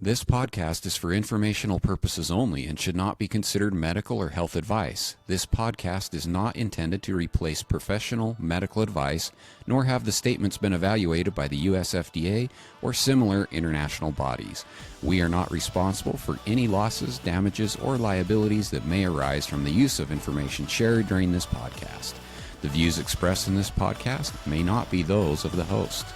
This podcast is for informational purposes only and should not be considered medical or health advice. This podcast is not intended to replace professional medical advice, nor have the statements been evaluated by the US FDA or similar international bodies. We are not responsible for any losses, damages, or liabilities that may arise from the use of information shared during this podcast. The views expressed in this podcast may not be those of the host.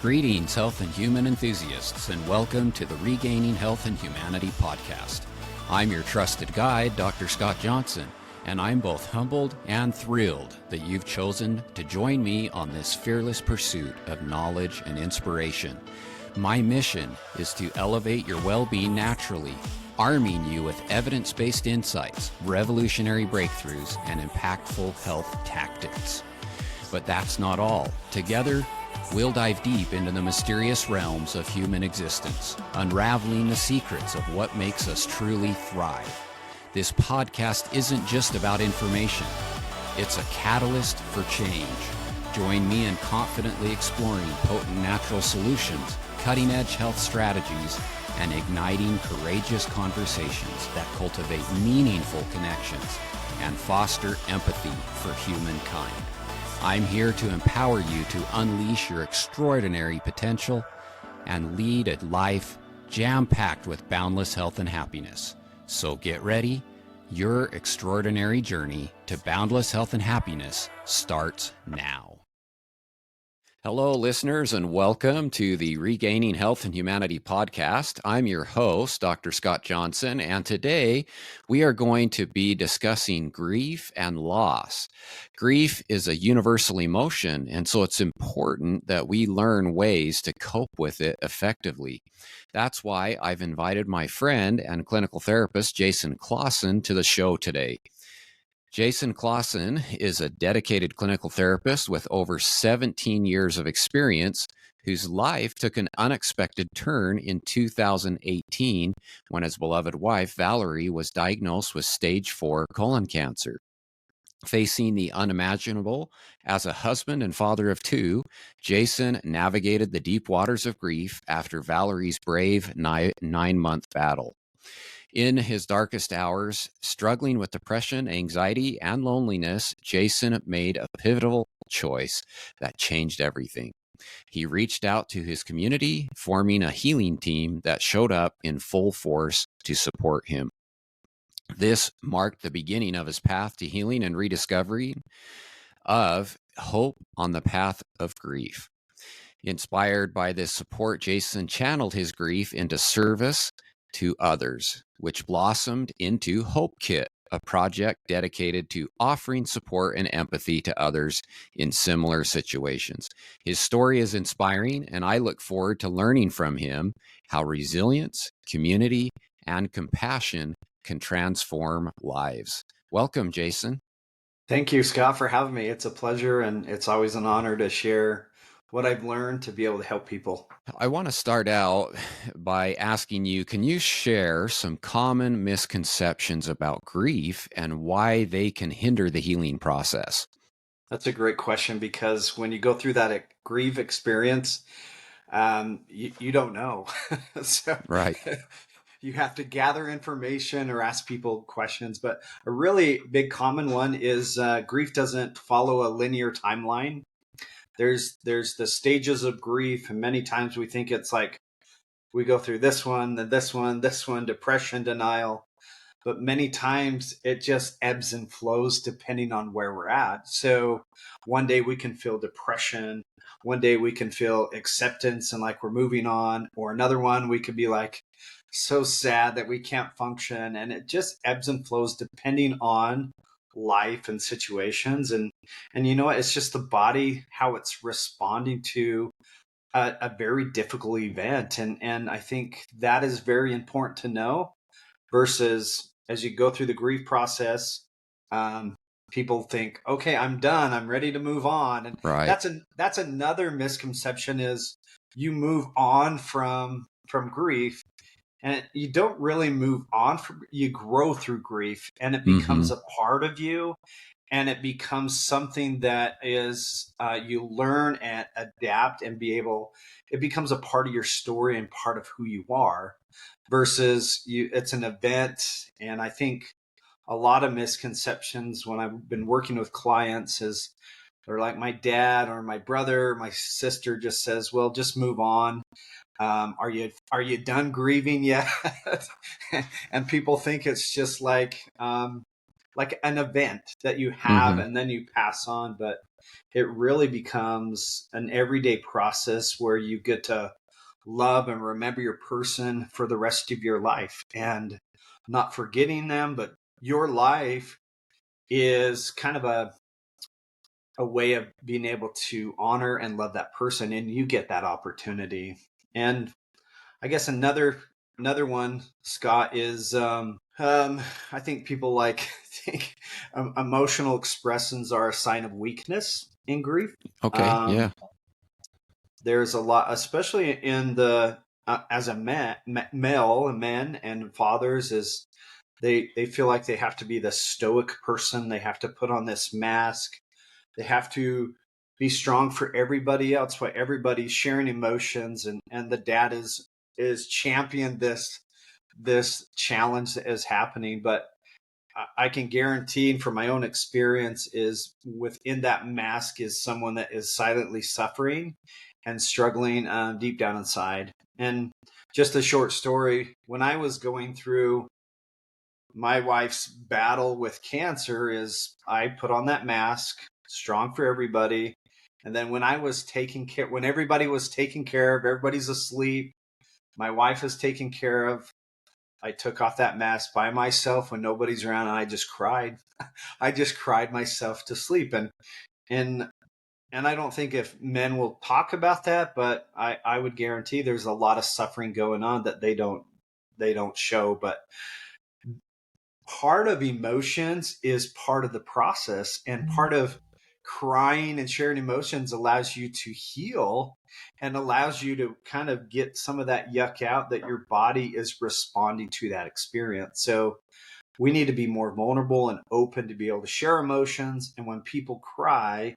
Greetings, health and human enthusiasts, and welcome to the Regaining Health and Humanity podcast. I'm your trusted guide, Dr. Scott Johnson, and I'm both humbled and thrilled that you've chosen to join me on this fearless pursuit of knowledge and inspiration. My mission is to elevate your well-being naturally, arming you with evidence-based insights, revolutionary breakthroughs, and impactful health tactics. But that's not all. Together, we'll dive deep into the mysterious realms of human existence, unraveling the secrets of what makes us truly thrive. This podcast isn't just about information. It's a catalyst for change. Join me in confidently exploring potent natural solutions, cutting-edge health strategies, and igniting courageous conversations that cultivate meaningful connections and foster empathy for humankind. I'm here to empower you to unleash your extraordinary potential and lead a life jam-packed with boundless health and happiness. So get ready. Your extraordinary journey to boundless health and happiness starts now. Hello, listeners, and welcome to the Regaining Health and Humanity podcast. I'm your host, Dr. Scott Johnson, and today we are going to be discussing grief and loss. Grief is a universal emotion, and so it's important that we learn ways to cope with it effectively. That's why I've invited my friend and clinical therapist, Jason Clawson, to the show today. Jason Clawson is a dedicated clinical therapist with over 17 years of experience, whose life took an unexpected turn in 2018 when his beloved wife, Valerie, was diagnosed with stage 4 colon cancer. Facing the unimaginable as a husband and father of two, Jason navigated the deep waters of grief after Valerie's brave 9-month battle. In his darkest hours, struggling with depression, anxiety, and loneliness, Jason made a pivotal choice that changed everything. He reached out to his community, forming a healing team that showed up in full force to support him. This marked the beginning of his path to healing and rediscovery of hope on the path of grief. Inspired by this support, Jason channeled his grief into service to others, which blossomed into Hope Kit, a project dedicated to offering support and empathy to others in similar situations. His story is inspiring, and I look forward to learning from him how resilience, community, and compassion can transform lives. Welcome, Jason. Thank you, Scott, for having me. It's a pleasure, and it's always an honor to share what I've learned to be able to help people. I want to start out by asking you, can you share some common misconceptions about grief and why they can hinder the healing process? That's a great question, because when you go through that grief experience, you don't know. So Right. you have to gather information or ask people questions. But a really big common one is grief doesn't follow a linear timeline. There's the stages of grief, and many times we think it's like we go through this one, then this one, depression, denial. But many times it just ebbs and flows depending on where we're at. So one day we can feel depression, one day we can feel acceptance and like we're moving on, or another one we could be like so sad that we can't function. And it just ebbs and flows depending on life and situations. And you know what? It's just the body, how it's responding to a very difficult event. And I think that is very important to know, versus as you go through the grief process, people think, okay, I'm done, I'm ready to move on. And Right. that's another misconception, is you move on from grief. And you don't really move on from, you grow through grief, and it becomes a part of you. and it becomes something that is you learn and adapt and it becomes a part of your story and part of who you are, versus it's an event. And I think a lot of misconceptions when I've been working with clients is they're like, my dad or my brother, my sister just says, well, just move on. Are you done grieving yet? And people think it's just like an event that you have Mm-hmm. and then you pass on, but it really becomes an everyday process where you get to love and remember your person for the rest of your life, and not forgetting them, but your life is kind of a way of being able to honor and love that person, and you get that opportunity. And I guess another one, Scott, is I think people think emotional expressions are a sign of weakness in grief. Okay. Um, Yeah. there's a lot, especially in the as a male, men and fathers, is they feel like they have to be the stoic person. They have to put on this mask. They have to be strong for everybody else, while everybody's sharing emotions, and the dad is champion this challenge that is happening. But I can guarantee, and from my own experience, is within that mask is someone that is silently suffering and struggling deep down inside. And just a short story: when I was going through my wife's battle with cancer, is I put on that mask, strong for everybody. And then when everybody was taken care of, everybody's asleep, my wife is taken care of, I took off that mask by myself when nobody's around, and I just cried. I just cried myself to sleep. And and I don't think if men will talk about that, but I would guarantee there's a lot of suffering going on that they don't show. But part of emotions is part of the process, and part of crying and sharing emotions allows you to heal and allows you to kind of get some of that yuck out, that your body is responding to that experience. So we need to be more vulnerable and open to be able to share emotions. And when people cry,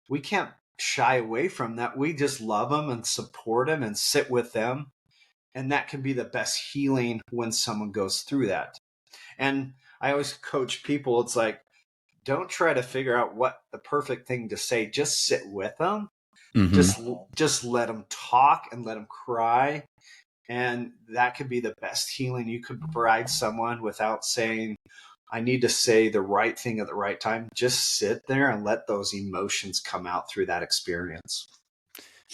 we can't shy away from that. We just love them and support them and sit with them. And that can be the best healing when someone goes through that. And I always coach people, it's like, don't try to figure out what the perfect thing to say. Just sit with them. Mm-hmm. Just let them talk and let them cry. And that could be the best healing you could provide someone, without saying, I need to say the right thing at the right time. Just sit there and let those emotions come out through that experience.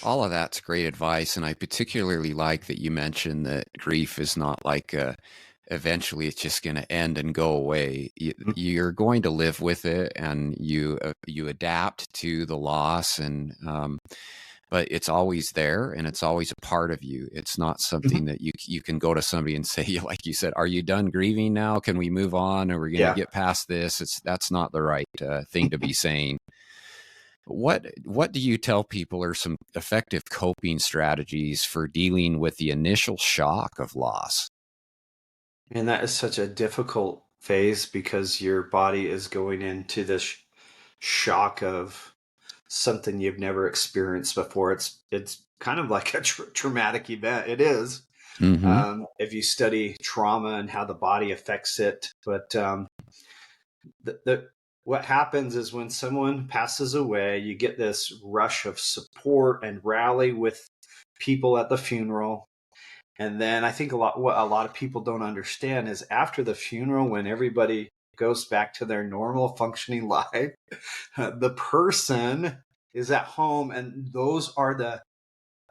All of that's great advice, and I particularly like that you mentioned that grief is not like eventually it's just going to end and go away. You're going to live with it, and you adapt to the loss, and but it's always there, and it's always a part of you. It's not something Mhm. that you can go to somebody and say, like you said, "Are you done grieving now? Can we move on? Are we going to Yeah. get past this?" That's not the right thing to be saying. What do you tell people are some effective coping strategies for dealing with the initial shock of loss? And that is such a difficult phase, because your body is going into this shock of something you've never experienced before. It's kind of like a traumatic event. It is, Mm-hmm. if you study trauma and how the body affects it. But the what happens is when someone passes away, you get this rush of support and rally with people at the funeral. And then I think what a lot of people don't understand is, after the funeral, when everybody goes back to their normal functioning life, the person is at home, and those are the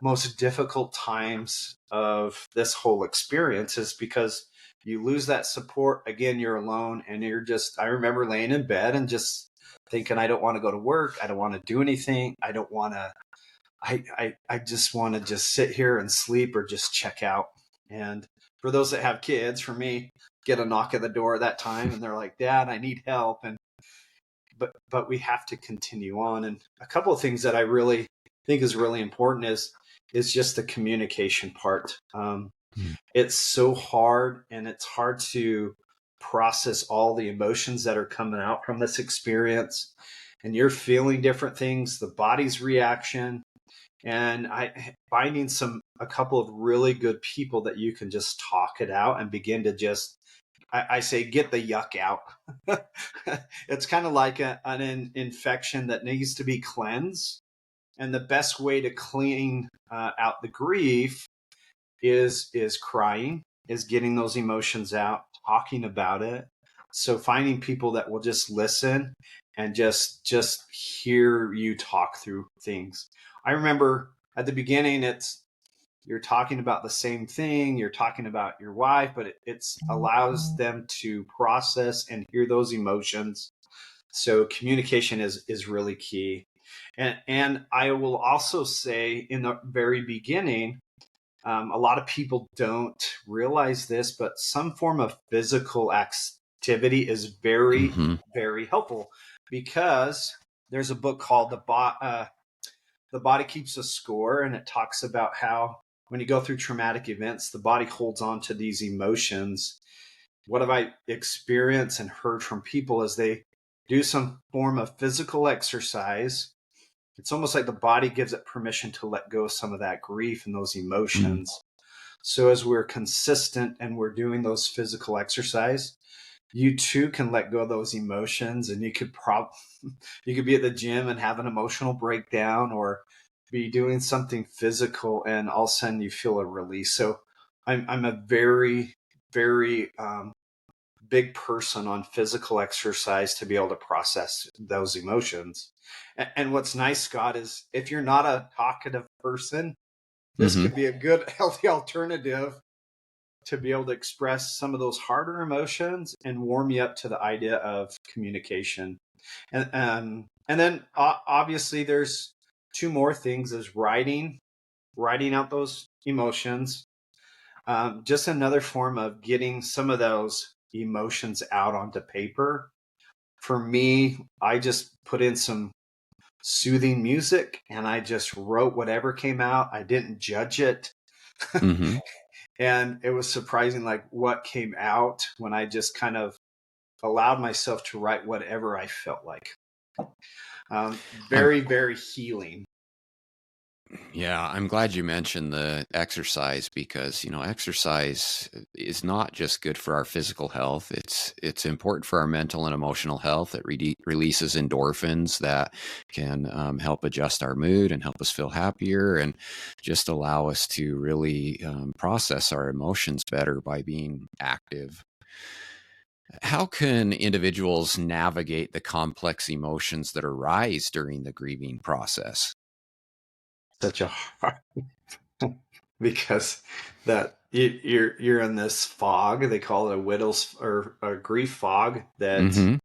most difficult times of this whole experience, is because you lose that support. Again, you're alone, and I remember laying in bed and just thinking, I don't want to go to work. I don't want to do anything. I don't want to, I just want to just sit here and sleep or just check out. And for those that have kids, for me, get a knock at the door at that time, and they're like, Dad, I need help. And but we have to continue on. And a couple of things that I really think is really important is just the communication part. It's so hard, and it's hard to process all the emotions that are coming out from this experience, and you're feeling different things, the body's reaction, and finding a couple of really good people that you can just talk it out and begin to just, I say, get the yuck out. It's kind of like an infection that needs to be cleansed. And the best way to clean out the grief is crying, is getting those emotions out, talking about it. So finding people that will just listen and just hear you talk through things. I remember at the beginning, you're talking about the same thing, you're talking about your wife, but it allows them to process and hear those emotions. So communication is really key. And I will also say, in the very beginning, a lot of people don't realize this, but some form of physical activity is very, very helpful, because there's a book called The Body Keeps a Score, and it talks about how when you go through traumatic events, the body holds on to these emotions. What have I experienced and heard from people as they do some form of physical exercise? It's almost like the body gives it permission to let go of some of that grief and those emotions. So as we're consistent and we're doing those physical exercise, you too can let go of those emotions, and you could you could be at the gym and have an emotional breakdown, or be doing something physical, and all of a sudden you feel a release. So I'm a very, very big person on physical exercise to be able to process those emotions. And what's nice, Scott, is if you're not a talkative person, this could be a good, healthy alternative to be able to express some of those harder emotions and warm you up to the idea of communication. And then obviously there's two more things: is writing out those emotions. Just another form of getting some of those emotions out onto paper. For me, I just put in some soothing music and I just wrote whatever came out. I didn't judge it. And it was surprising, like, what came out when I just kind of allowed myself to write whatever I felt like. Very, very healing. Yeah, I'm glad you mentioned the exercise, because, exercise is not just good for our physical health. It's important for our mental and emotional health. It releases endorphins that can help adjust our mood and help us feel happier, and just allow us to really process our emotions better by being active. How can individuals navigate the complex emotions that arise during the grieving process? Such a hard because that you're in this fog. They call it a widow's or a grief fog, that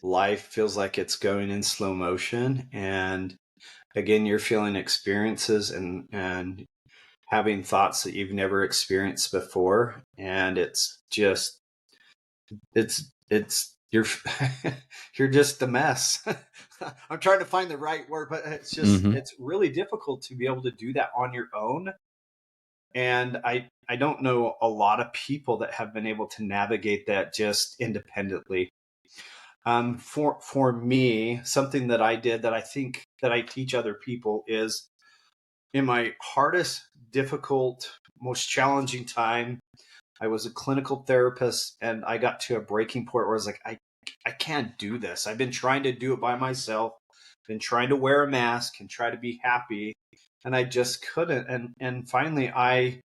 life feels like it's going in slow motion. And again, you're feeling experiences and having thoughts that you've never experienced before. And it's just, it's you're you're just a mess. I'm trying to find the right word, but it's just, it's really difficult to be able to do that on your own. And I don't know a lot of people that have been able to navigate that just independently. For me, something that I did that I think that I teach other people is, in my hardest, difficult, most challenging time, I was a clinical therapist, and I got to a breaking point where I was like, I can't do this. I've been trying to do it by myself, been trying to wear a mask and try to be happy, and I just couldn't. And finally, I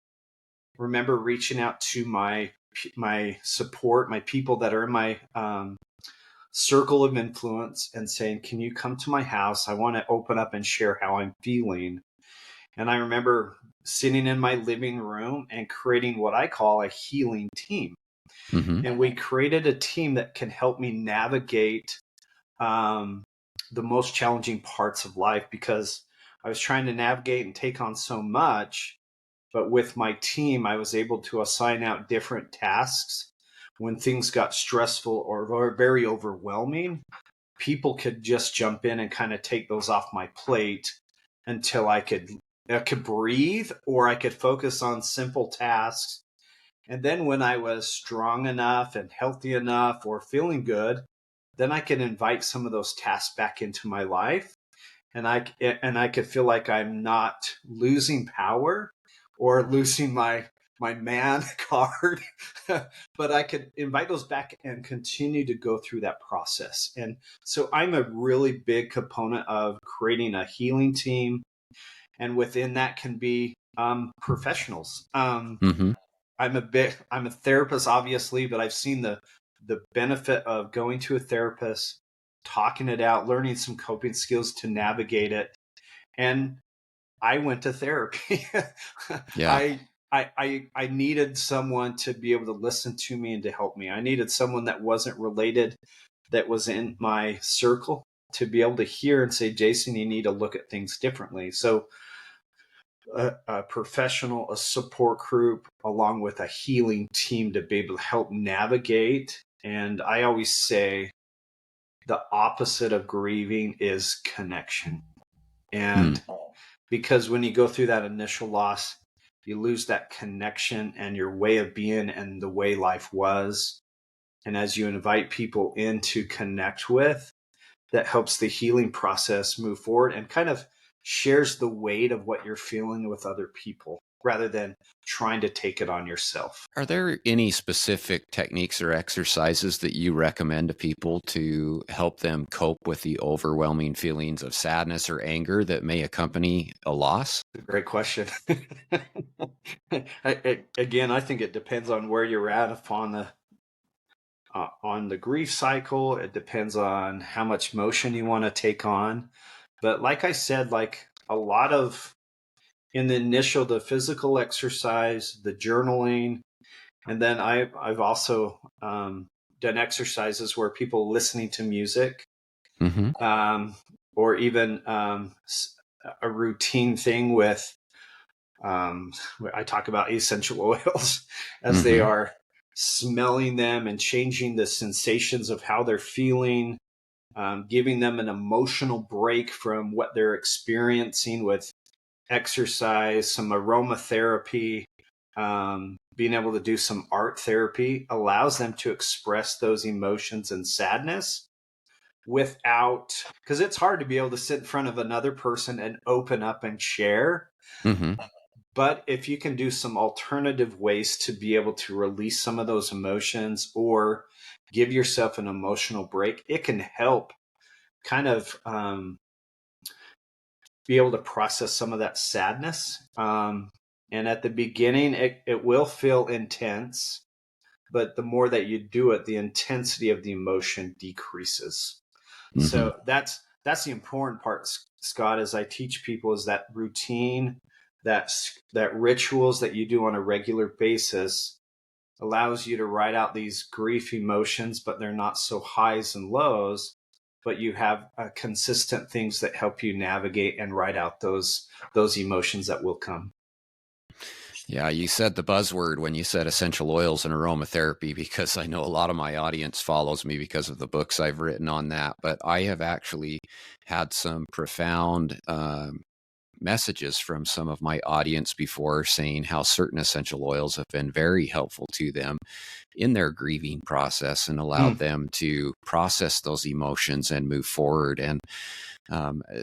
remember reaching out to my support, my people that are in my circle of influence, and saying, can you come to my house? I want to open up and share how I'm feeling. And I remember sitting in my living room and creating what I call a healing team. And we created a team that can help me navigate the most challenging parts of life, because I was trying to navigate and take on so much. But with my team, I was able to assign out different tasks. When things got stressful or very overwhelming, people could just jump in and kind of take those off my plate until I could breathe, or I could focus on simple tasks And then when I was strong enough and healthy enough or feeling good, then I could invite some of those tasks back into my life. And I could feel like I'm not losing power or losing my man card, but I could invite those back and continue to go through that process. And so I'm a really big component of creating a healing team, and within that can be professionals. Mm-hmm. I'm a therapist, obviously, but I've seen the benefit of going to a therapist, talking it out, learning some coping skills to navigate it. And I went to therapy. Yeah. I needed someone to be able to listen to me and to help me. I needed someone that wasn't related, that was in my circle, to be able to hear and say, Jason, you need to look at things differently. So a professional, a support group, along with a healing team to be able to help navigate. And I always say the opposite of grieving is connection. And because when you go through that initial loss, you lose that connection and your way of being and the way life was. And as you invite people in to connect with, that helps the healing process move forward and kind of shares the weight of what you're feeling with other people rather than trying to take it on yourself. Are there any specific techniques or exercises that you recommend to people to help them cope with the overwhelming feelings of sadness or anger that may accompany a loss? Great question. Again, I think it depends on where you're at on the grief cycle. It depends on how much motion you want to take on. But like I said, like a lot of in the initial, the physical exercise, the journaling, and then I've also done exercises where people listening to music, Mm-hmm. or even a routine thing with I talk about essential oils as they Mm-hmm. are smelling them and changing the sensations of how they're feeling, giving them an emotional break from what they're experiencing with exercise, some aromatherapy, being able to do some art therapy allows them to express those emotions and sadness without, because it's hard to be able to sit in front of another person and open up and share. Mm-hmm. But if you can do some alternative ways to be able to release some of those emotions or give yourself an emotional break, it can help kind of be able to process some of that sadness. And at the beginning, it will feel intense, but the more that you do it, the intensity of the emotion decreases. Mm-hmm. So that's the important part, Scott, as I teach people is that routine, that rituals that you do on a regular basis allows you to write out these grief emotions, but they're not so highs and lows, but you have consistent things that help you navigate and write out those emotions that will come. Yeah, you said the buzzword when you said essential oils and aromatherapy, because I know a lot of my audience follows me because of the books I've written on that. But I have actually had some profound messages from some of my audience before saying how certain essential oils have been very helpful to them in their grieving process and allowed them to process those emotions and move forward. And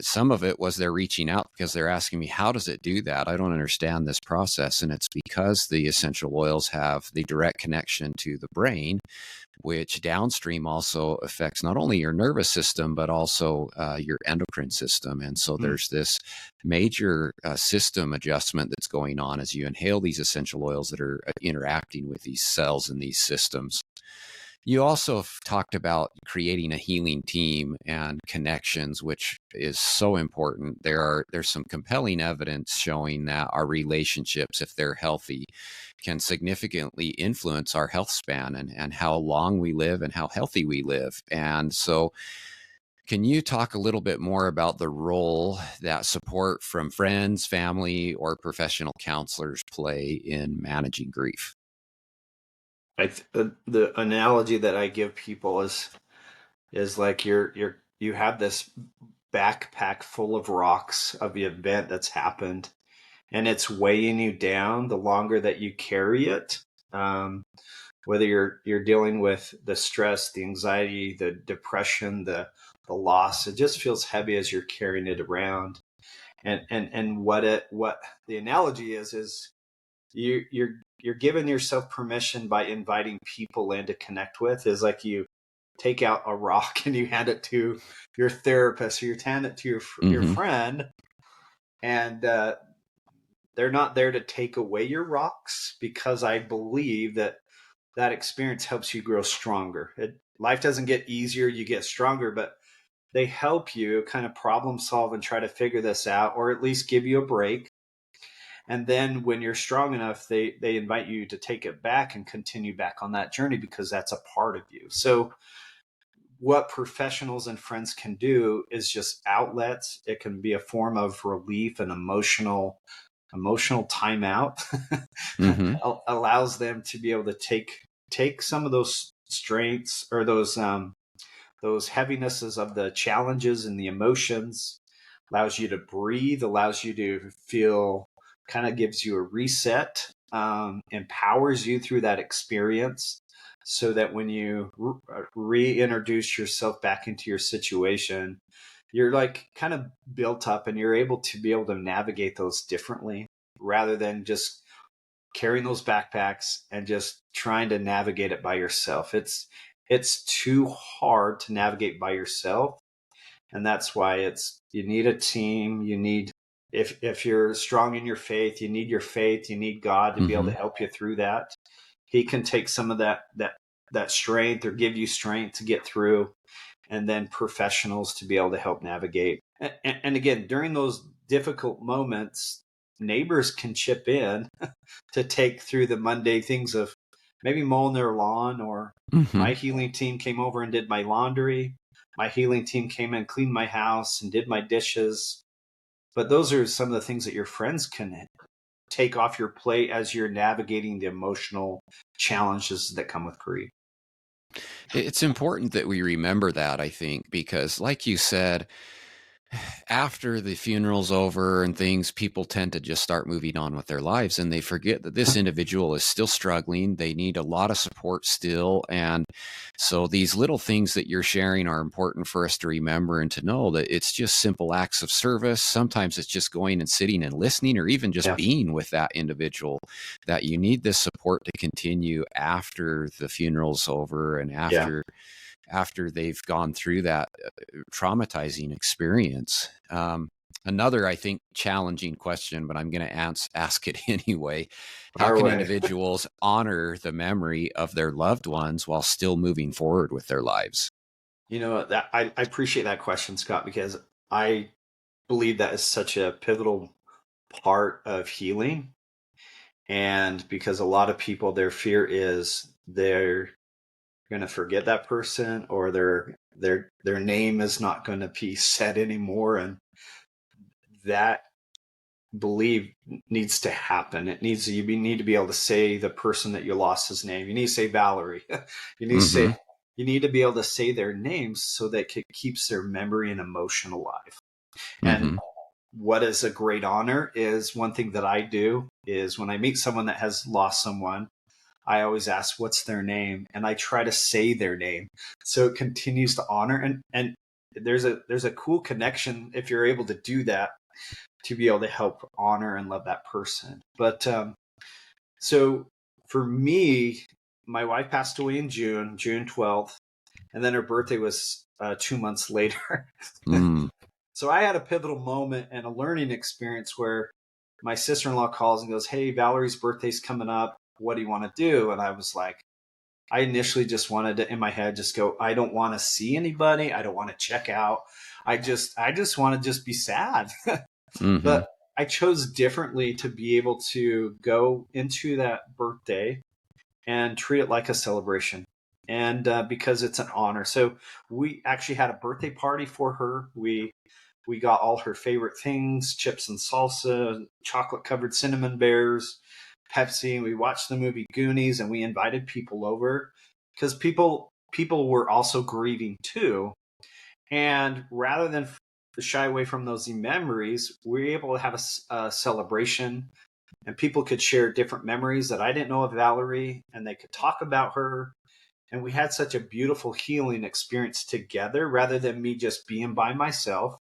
some of it was they're reaching out because they're asking me, how does it do that? I don't understand this process. And it's because the essential oils have the direct connection to the brain, which downstream also affects not only your nervous system, but also your endocrine system. And so there's this major system adjustment that's going on as you inhale these essential oils that are interacting with these cells and these systems. You also have talked about creating a healing team and connections, which is so important. There's some compelling evidence showing that our relationships, if they're healthy, can significantly influence our health span and how long we live and how healthy we live. And so can you talk a little bit more about the role that support from friends, family, or professional counselors play in managing grief? The analogy that I give people is like you have this backpack full of rocks of the event that's happened, and it's weighing you down the longer that you carry it. Whether you're dealing with the stress, the anxiety, the depression, the loss, it just feels heavy as you're carrying it around. And what the analogy is you're giving yourself permission by inviting people in to connect with. Is like you take out a rock and you hand it to your therapist, or you hand it to your Mm-hmm. friend, and they're not there to take away your rocks, because I believe that experience helps you grow stronger. Life doesn't get easier, you get stronger, but they help you kind of problem solve and try to figure this out, or at least give you a break. And then when you're strong enough, they invite you to take it back and continue back on that journey, because that's a part of you. So what professionals and friends can do is just outlets. It can be a form of relief and emotional timeout. Mm-hmm. Allows them to be able to take some of those strengths, or those heavinesses of the challenges and the emotions, allows you to breathe, allows you to feel, kind of gives you a reset, empowers you through that experience, so that when you reintroduce yourself back into your situation, you're like kind of built up, and you're able to navigate those differently, rather than just carrying those backpacks and just trying to navigate it by yourself. It's too hard to navigate by yourself. And that's why you need a team. You need, if you're strong in your faith, you need your faith, you need God to be able Mm-hmm. to help you through that. He can take some of that strength, or give you strength to get through, and then professionals to be able to help navigate. And again, during those difficult moments, neighbors can chip in to take through the mundane things of maybe mowing their lawn, or Mm-hmm. my healing team came over and did my laundry. My healing team came and cleaned my house and did my dishes. But those are some of the things that your friends can take off your plate as you're navigating the emotional challenges that come with grief. It's important that we remember that, I think, because like you said, after the funeral's over and things, people tend to just start moving on with their lives, and they forget that this individual is still struggling. They need a lot of support still. And so these little things that you're sharing are important for us to remember, and to know that it's just simple acts of service. Sometimes it's just going and sitting and listening, or even just Yeah. being with that individual, that you need this support to continue after the funeral's over, and after they've gone through that traumatizing experience. Another, I think, challenging question, but I'm going to ask it anyway. How Our can way. individuals honor the memory of their loved ones while still moving forward with their lives? That I appreciate that question, Scott, because I believe that is such a pivotal part of healing. And because a lot of people, their fear is they're going to forget that person, or their name is not going to be said anymore. And that belief needs to happen. You need to be able to say the person that you lost his name. You need to say Valerie. you need to Mm-hmm. say you need to be able to say their names, so that it keeps their memory and emotion alive. And Mm-hmm. what is a great honor is, one thing that I do is, when I meet someone that has lost someone, I always ask what's their name, and I try to say their name, so it continues to honor. And there's a cool connection if you're able to do that, to be able to help honor and love that person. But so for me, my wife passed away in June 12th, and then her birthday was 2 months later. Mm. So I had a pivotal moment and a learning experience where my sister-in-law calls and goes, "Hey, Valerie's birthday's coming up. What do you want to do?" And I was like, I initially just wanted to, in my head, just go, I don't want to see anybody. I don't want to check out. I just want to just be sad. Mm-hmm. But I chose differently, to be able to go into that birthday and treat it like a celebration. And because it's an honor. So we actually had a birthday party for her. We got all her favorite things: chips and salsa, chocolate covered cinnamon bears, Pepsi. And we watched the movie Goonies, and we invited people over, because people were also grieving too. And rather than shy away from those memories, we were able to have a celebration, and people could share different memories that I didn't know of Valerie, and they could talk about her. And we had such a beautiful healing experience together rather than me just being by myself.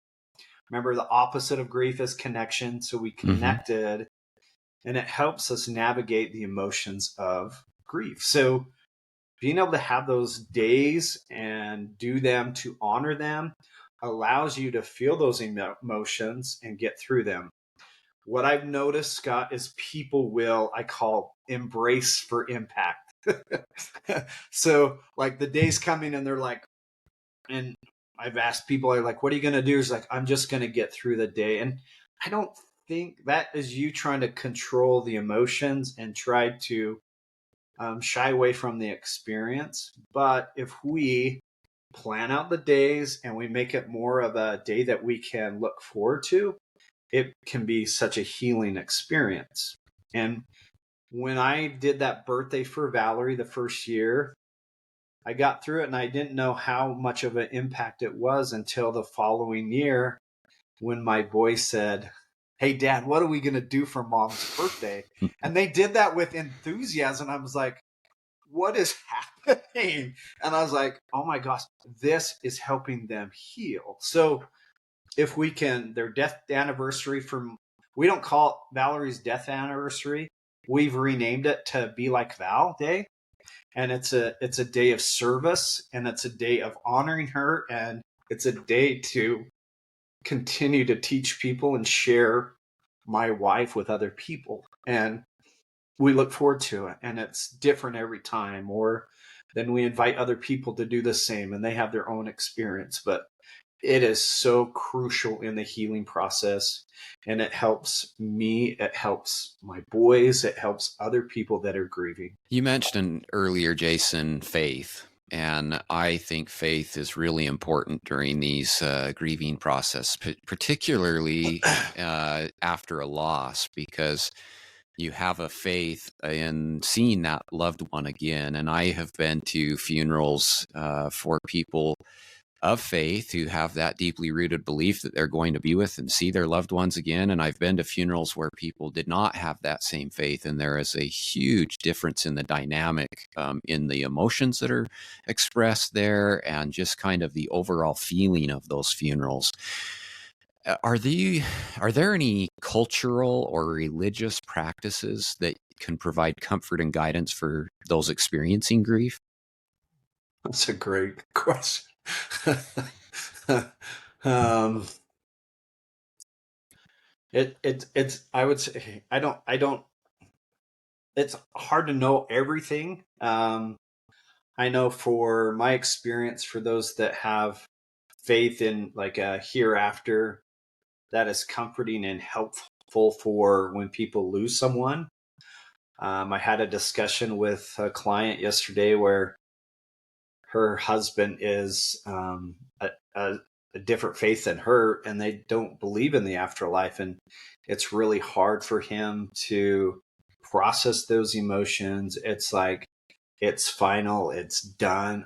Remember, the opposite of grief is connection. So we connected, and it helps us navigate the emotions of grief. So being able to have those days and do them to honor them allows you to feel those emotions and get through them. What I've noticed, Scott, is people will, I call, embrace for impact. So like the day's coming and they're like, and I've asked people, are like, what are you going to do? It's like, I'm just going to get through the day. And I don't think that is you trying to control the emotions and try to shy away from the experience. But if we plan out the days and we make it more of a day that we can look forward to, it can be such a healing experience. And when I did that birthday for Valerie the first year, I got through it and I didn't know how much of an impact it was until the following year when my boy said, "Hey, Dad, what are we going to do for Mom's birthday?" And they did that with enthusiasm. I was like, what is happening? And I was like, oh my gosh, this is helping them heal. So if we can, their death anniversary we don't call it Valerie's death anniversary. We've renamed it to Be Like Val Day. And it's a day of service, and it's a day of honoring her, and it's a day to continue to teach people and share my wife with other people. And we look forward to it, and it's different every time. Or then we invite other people to do the same, and they have their own experience. But it is so crucial in the healing process, and it helps me, it helps my boys, it helps other people that are grieving. You mentioned earlier, Jason, faith. And I think faith is really important during these grieving process, particularly after a loss, because you have a faith in seeing that loved one again. And I have been to funerals for people of faith who have that deeply rooted belief that they're going to be with and see their loved ones again. And I've been to funerals where people did not have that same faith. And there is a huge difference in the dynamic, in the emotions that are expressed there, and just kind of the overall feeling of those funerals. Are there any cultural or religious practices that can provide comfort and guidance for those experiencing grief? That's a great question. um, it's I would say I don't. It's hard to know everything. I know for my experience, for those that have faith in like a hereafter, that is comforting and helpful for when people lose someone. I had a discussion with a client yesterday where her husband is a different faith than her, and they don't believe in the afterlife. And it's really hard for him to process those emotions. It's like, it's final, it's done.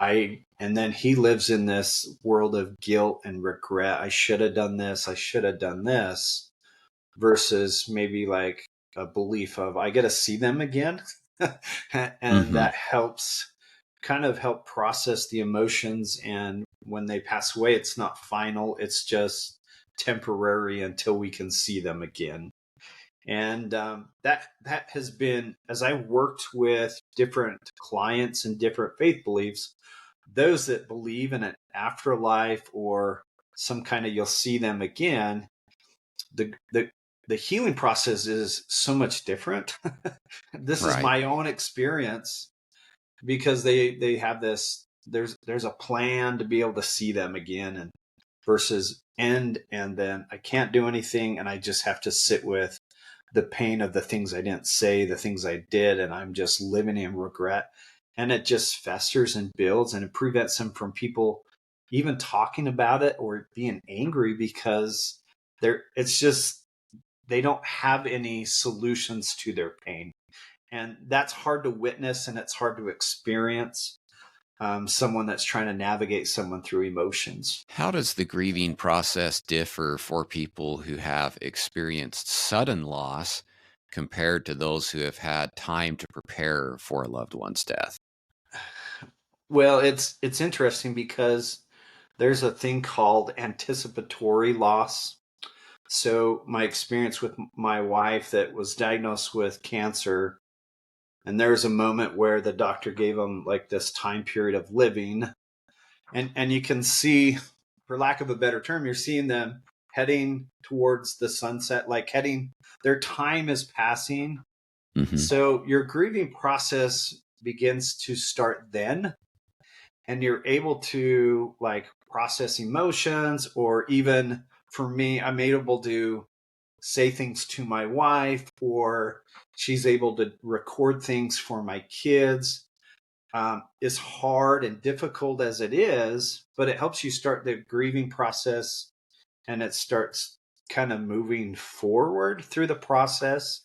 And then he lives in this world of guilt and regret. I should have done this. I should have done this, versus maybe like a belief of I get to see them again. And that helps kind of help process the emotions. And when they pass away, it's not final. It's just temporary until we can see them again. And that has been, as I worked with different clients and different faith beliefs, those that believe in an afterlife or some kind of you'll see them again, the healing process is so much different. This is my own experience, because they have this, there's a plan to be able to see them again, and versus end and then I can't do anything and I just have to sit with the pain of the things I didn't say, the things I did, and I'm just living in regret. And it just festers and builds, and it prevents them from people even talking about it or being angry, because it's just, they don't have any solutions to their pain. And that's hard to witness and it's hard to experience. someone that's trying to navigate someone through emotions. How does the grieving process differ for people who have experienced sudden loss compared to those who have had time to prepare for a loved one's death? Well, it's interesting because there's a thing called anticipatory loss. So my experience with my wife that was diagnosed with cancer, and there was a moment where the doctor gave them like this time period of living, and you can see, for lack of a better term, you're seeing them heading towards the sunset, like heading, their time is passing. Mm-hmm. So your grieving process begins to start then, and you're able to like process emotions, or even for me, I'm able to say things to my wife, or she's able to record things for my kids. As hard and difficult as it is, but it helps you start the grieving process, and it starts kind of moving forward through the process.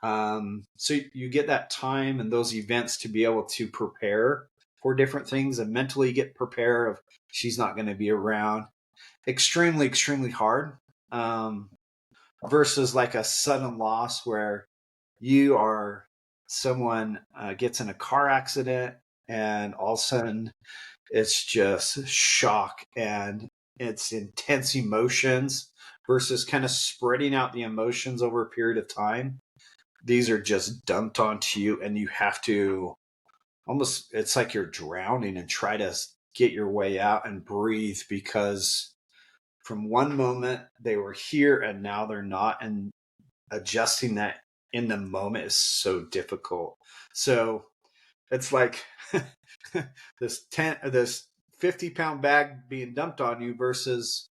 So you get that time and those events to be able to prepare for different things and mentally get prepared of she's not going to be around. Extremely, extremely hard. Versus like a sudden loss where you are, someone gets in a car accident, and all of a sudden it's just shock and it's intense emotions, versus kind of spreading out the emotions over a period of time. These are just dumped onto you, and you have to almost, it's like you're drowning, and try to get your way out and breathe, because from one moment they were here and now they're not, and adjusting that in the moment is so difficult. So it's like this 50-pound bag being dumped on you, versus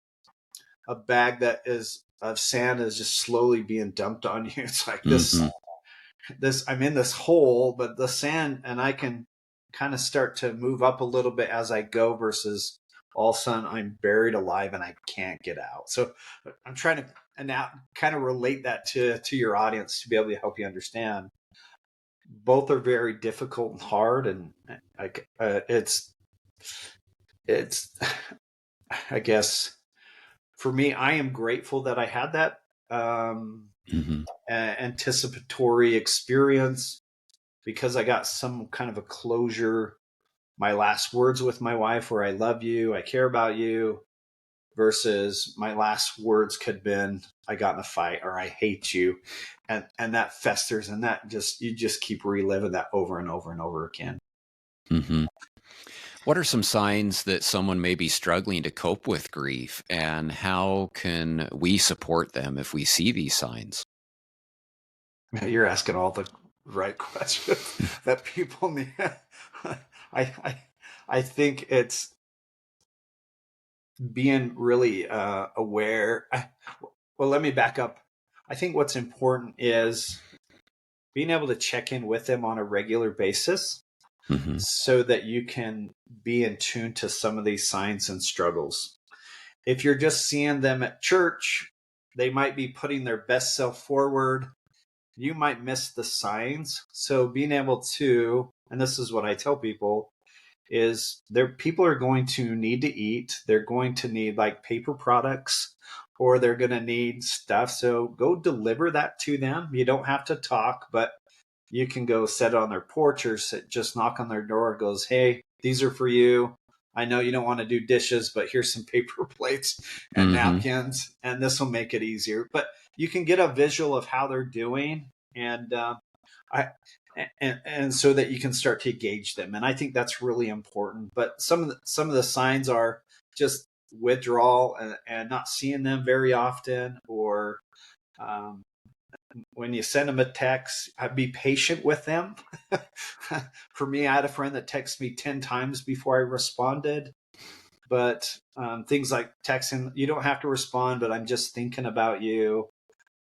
a bag that is of sand is just slowly being dumped on you. It's like Mm-hmm. this I'm in this hole, but the sand, and I can kind of start to move up a little bit as I go, versus all of a sudden I'm buried alive and I can't get out. So I'm trying to, and now kind of relate that to your audience to be able to help you understand. Both are very difficult and hard, and it's I guess for me, I am grateful that I had that Mm-hmm. anticipatory experience, because I got some kind of a closure. My last words with my wife were, I love you, I care about you, versus my last words could have been, I got in a fight, or I hate you. And that festers, and that just, you just keep reliving that over and over and over again. Mm-hmm. What are some signs that someone may be struggling to cope with grief, and how can we support them if we see these signs? You're asking all the right questions that people need. I I think it's being really aware. Well, let me back up. I think what's important is being able to check in with them on a regular basis, Mm-hmm. so that you can be in tune to some of these signs and struggles. If you're just seeing them at church, they might be putting their best self forward. You might miss the signs. So being able to, and this is what I tell people, is there, people are going to need to eat. They're going to need like paper products, or they're going to need stuff. So go deliver that to them. You don't have to talk, but you can go set it on their porch, or just knock on their door. Goes, hey, these are for you. I know you don't want to do dishes, but here's some paper plates and Mm-hmm. napkins, and this will make it easier. But you can get a visual of how they're doing, and I and so that you can start to gauge them. And I think that's really important. But some of the signs are just withdrawal, and not seeing them very often, or um, when you send them a text, be patient with them. For me, I had a friend that texted me 10 times before I responded. But things like texting, you don't have to respond, but I'm just thinking about you.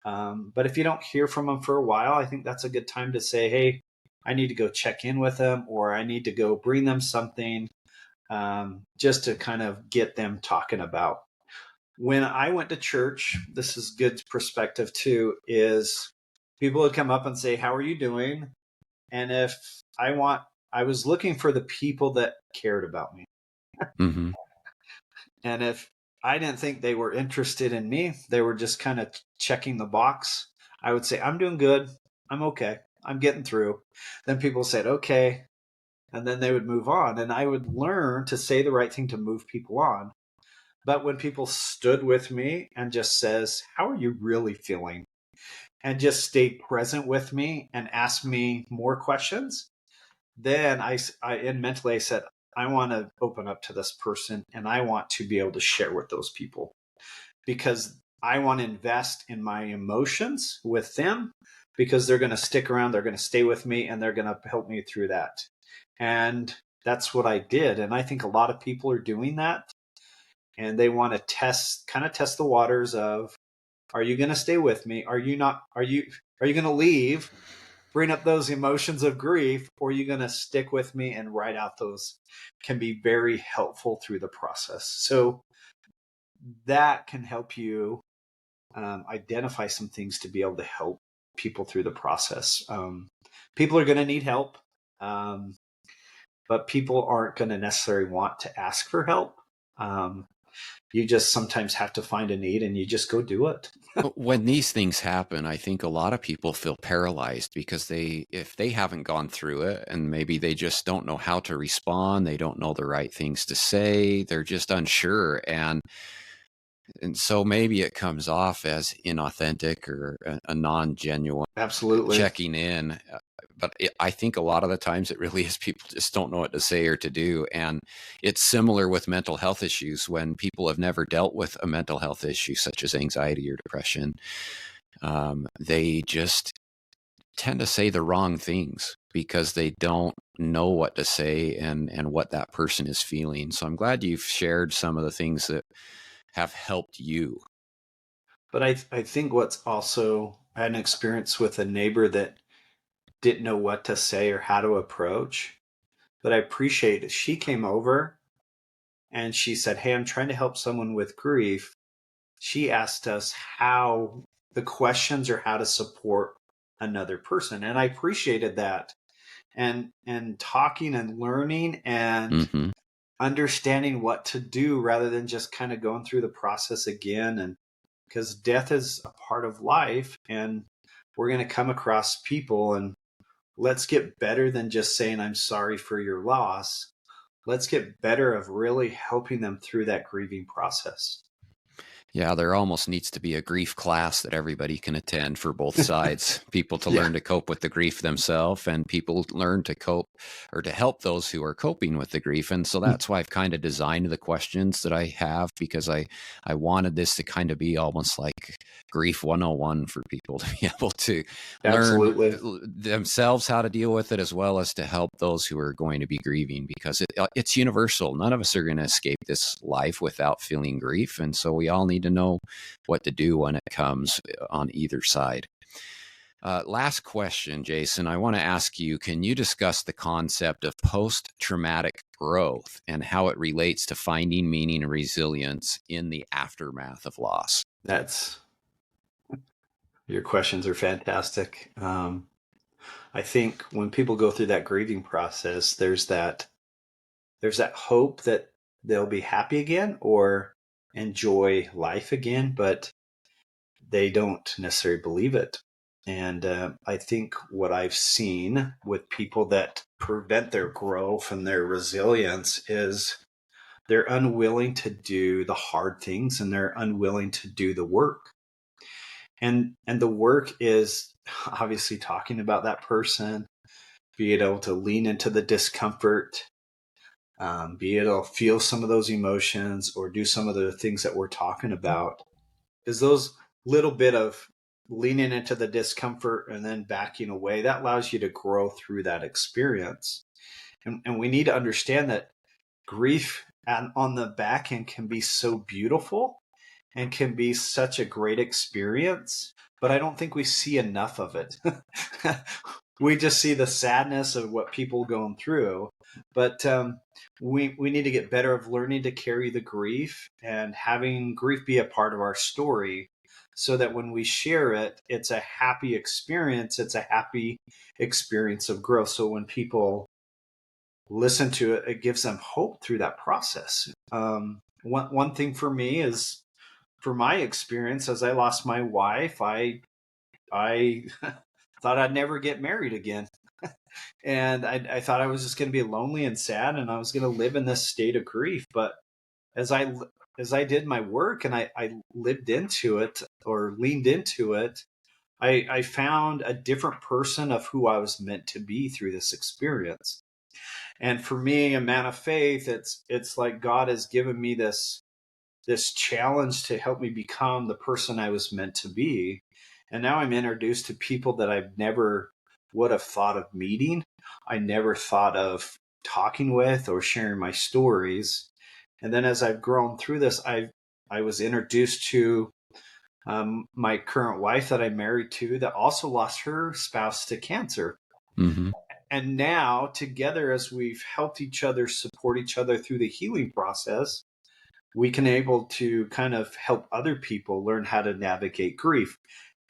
But if you don't hear from them for a while, I think that's a good time to say, hey, I need to go check in with them, or I need to go bring them something, just to kind of get them talking about. When I went to church, this is good perspective too, is people would come up and say, how are you doing? And if I want I was looking for the people that cared about me. Mm-hmm. And if I didn't think they were interested in me, they were just kind of checking the box, I would say, I'm doing good. I'm okay. I'm getting through. Then people said, okay. And then they would move on. And I would learn to say the right thing to move people on. But when people stood with me and just says, how are you really feeling? And just stayed present with me and asked me more questions, then and mentally I said, I want to open up to this person and I want to be able to share with those people because I want to invest in my emotions with them because they're going to stick around, they're going to stay with me, and they're going to help me through that. And that's what I did. And I think a lot of people are doing that, and they want to kind of test the waters of, are you going to stay with me? Are you not? Are you going to leave? Bring up those emotions of grief, or are you going to stick with me and write out those? Can be very helpful through the process. So that can help you identify some things to be able to help people through the process. People are going to need help, um, but people aren't going to necessarily want to ask for help. Um, you just sometimes have to find a need and you just go do it. When these things happen, I think a lot of people feel paralyzed because if they haven't gone through it and maybe they just don't know how to respond, they don't know the right things to say, they're just unsure. And so maybe it comes off as inauthentic or a non-genuine Absolutely. checking in. But I think a lot of the times it really is people just don't know what to say or to do. And it's similar with mental health issues. When people have never dealt with a mental health issue such as anxiety or depression, they just tend to say the wrong things because they don't know what to say and what that person is feeling. So I'm glad you've shared some of the things that have helped you. But I think what's also, I had an experience with a neighbor that didn't know what to say or how to approach. But I appreciate it. She came over and she said, hey, I'm trying to help someone with grief. She asked us how the questions or how to support another person. And I appreciated that. And talking and learning and Mm-hmm. understanding what to do rather than just kind of going through the process again. And because death is a part of life and we're going to come across people, and let's get better than just saying, I'm sorry for your loss. Let's get better of really helping them through that grieving process. Yeah, there almost needs to be a grief class that everybody can attend for both sides. People to Yeah, learn to cope with the grief themselves, and people learn to cope or to help those who are coping with the grief. And so that's why I've kind of designed the questions that I have, because I wanted this to kind of be almost like grief 101 for people to be able to learn absolutely. themselves how to deal with it, as well as to help those who are going to be grieving, because it's universal. None of us are going to escape this life without feeling grief. And so we all need to know what to do when it comes on either side. Last question, Jason. I want to ask you, can you discuss the concept of post-traumatic growth and how it relates to finding meaning and resilience in the aftermath of loss? That's Your questions are fantastic. I think when people go through that grieving process, there's that hope that they'll be happy again or enjoy life again, but they don't necessarily believe it. And I think what I've seen with people that prevent their growth and their resilience is they're unwilling to do the hard things and they're unwilling to do the work. And the work is obviously talking about that person, be able to lean into the discomfort, be able to feel some of those emotions or do some of the things that we're talking about. Is those little bit of leaning into the discomfort and then backing away that allows you to grow through that experience. And we need to understand that grief on the back end can be so beautiful and can be such a great experience, but I don't think we see enough of it. We just see the sadness of what people going through, but we need to get better of learning to carry the grief and having grief be a part of our story so that when we share it, it's a happy experience. It's a happy experience of growth. So when people listen to it, it gives them hope through that process. One thing for me is, for my experience, as I lost my wife, I thought I'd never get married again. And I thought I was just going to be lonely and sad, and I was going to live in this state of grief. But as I did my work and I lived into it, or leaned into it, I found a different person of who I was meant to be through this experience. And for me, a man of faith, it's like God has given me this challenge to help me become the person I was meant to be. And now I'm introduced to people that I've never would have thought of meeting. I never thought of talking with or sharing my stories. And then as I've grown through this, I was introduced to my current wife that I married to, that also lost her spouse to cancer. Mm-hmm. And now together, as we've helped each other, support each other through the healing process, we can able to kind of help other people learn how to navigate grief.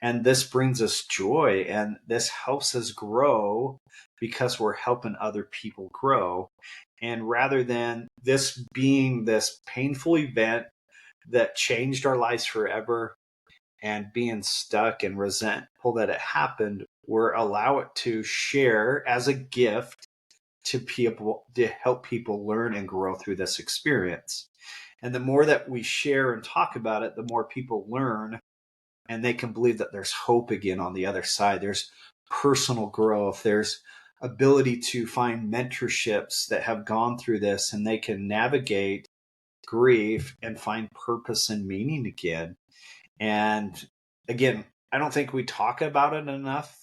And this brings us joy, and this helps us grow because we're helping other people grow. And rather than this being this painful event that changed our lives forever and being stuck and resentful that it happened, we're allow it to share as a gift to people, to help people learn and grow through this experience. And the more that we share and talk about it, the more people learn, and they can believe that there's hope again on the other side. There's personal growth. There's ability to find mentorships that have gone through this, and they can navigate grief and find purpose and meaning again. And again, I don't think we talk about it enough.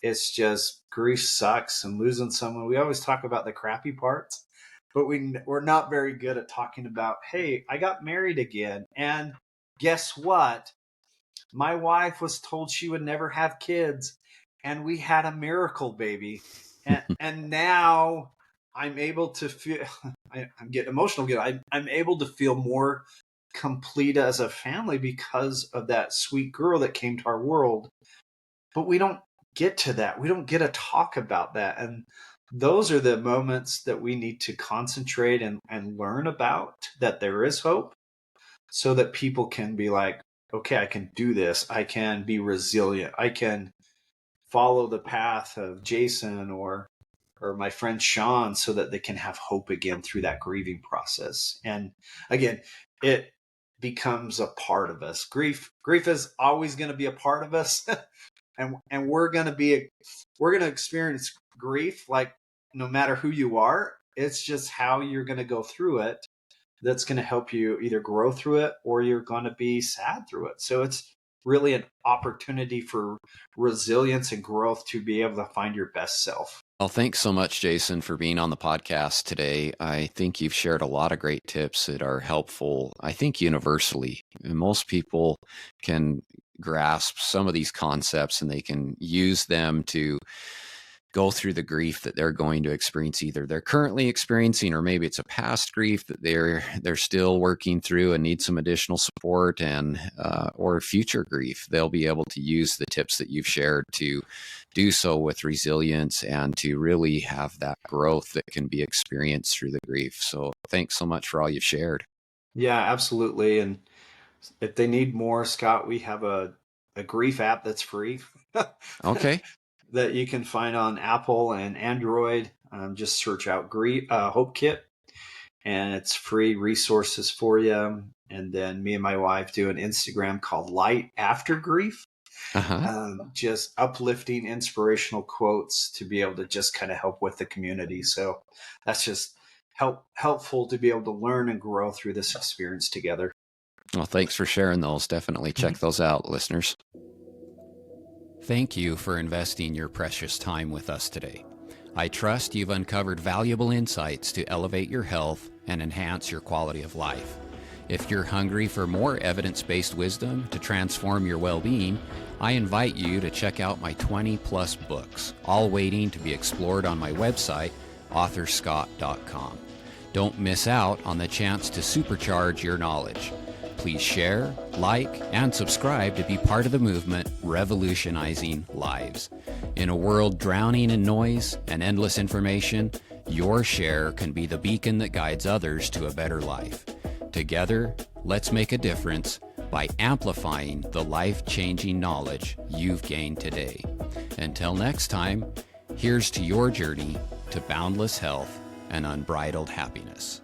It's just grief sucks, and losing someone. We always talk about the crappy parts, but we're not very good at talking about, hey, I got married again. And guess what? My wife was told she would never have kids, and we had a miracle baby. And now I'm able to feel, I'm getting emotional again. I'm able to feel more complete as a family because of that sweet girl that came to our world. But we don't get to that. We don't get to talk about that. And those are the moments that we need to concentrate and learn about, that there is hope, so that people can be like, okay, I can do this. I can be resilient. I can follow the path of Jason or my friend Sean, so that they can have hope again through that grieving process. And again, it becomes a part of us. Grief is always going to be a part of us. and we're going to experience grief, like, no matter who you are. It's just how you're going to go through it that's going to help you either grow through it, or you're going to be sad through it. So it's really an opportunity for resilience and growth to be able to find your best self. Well, thanks so much, Jason, for being on the podcast today. I think you've shared a lot of great tips that are helpful, I think, universally. Most people can grasp some of these concepts, and they can use them to go through the grief that they're going to experience. Either they're currently experiencing, or maybe it's a past grief that they're still working through and need some additional support, and or future grief. They'll be able to use the tips that you've shared to do so with resilience, and to really have that growth that can be experienced through the grief. So thanks so much for all you've shared. Yeah, absolutely. And if they need more, Scott, we have a grief app that's free. Okay. That you can find on Apple and Android. Just search out Hope Kit, and it's free resources for you. And then me and my wife do an Instagram called Light After Grief. Just uplifting, inspirational quotes to be able to just kind of help with the community. So that's just helpful to be able to learn and grow through this experience together. Well, thanks for sharing those. Definitely check those out, listeners. Thank you for investing your precious time with us today. I trust you've uncovered valuable insights to elevate your health and enhance your quality of life. If you're hungry for more evidence-based wisdom to transform your well-being, I invite you to check out my 20-plus books, all waiting to be explored on my website, authorscott.com. Don't miss out on the chance to supercharge your knowledge. Please share, like, and subscribe to be part of the movement revolutionizing lives. In a world drowning in noise and endless information, Your share can be the beacon that guides others to a better life. Together, let's make a difference by amplifying the life-changing knowledge you've gained today. Until next time, here's to your journey to boundless health and unbridled happiness.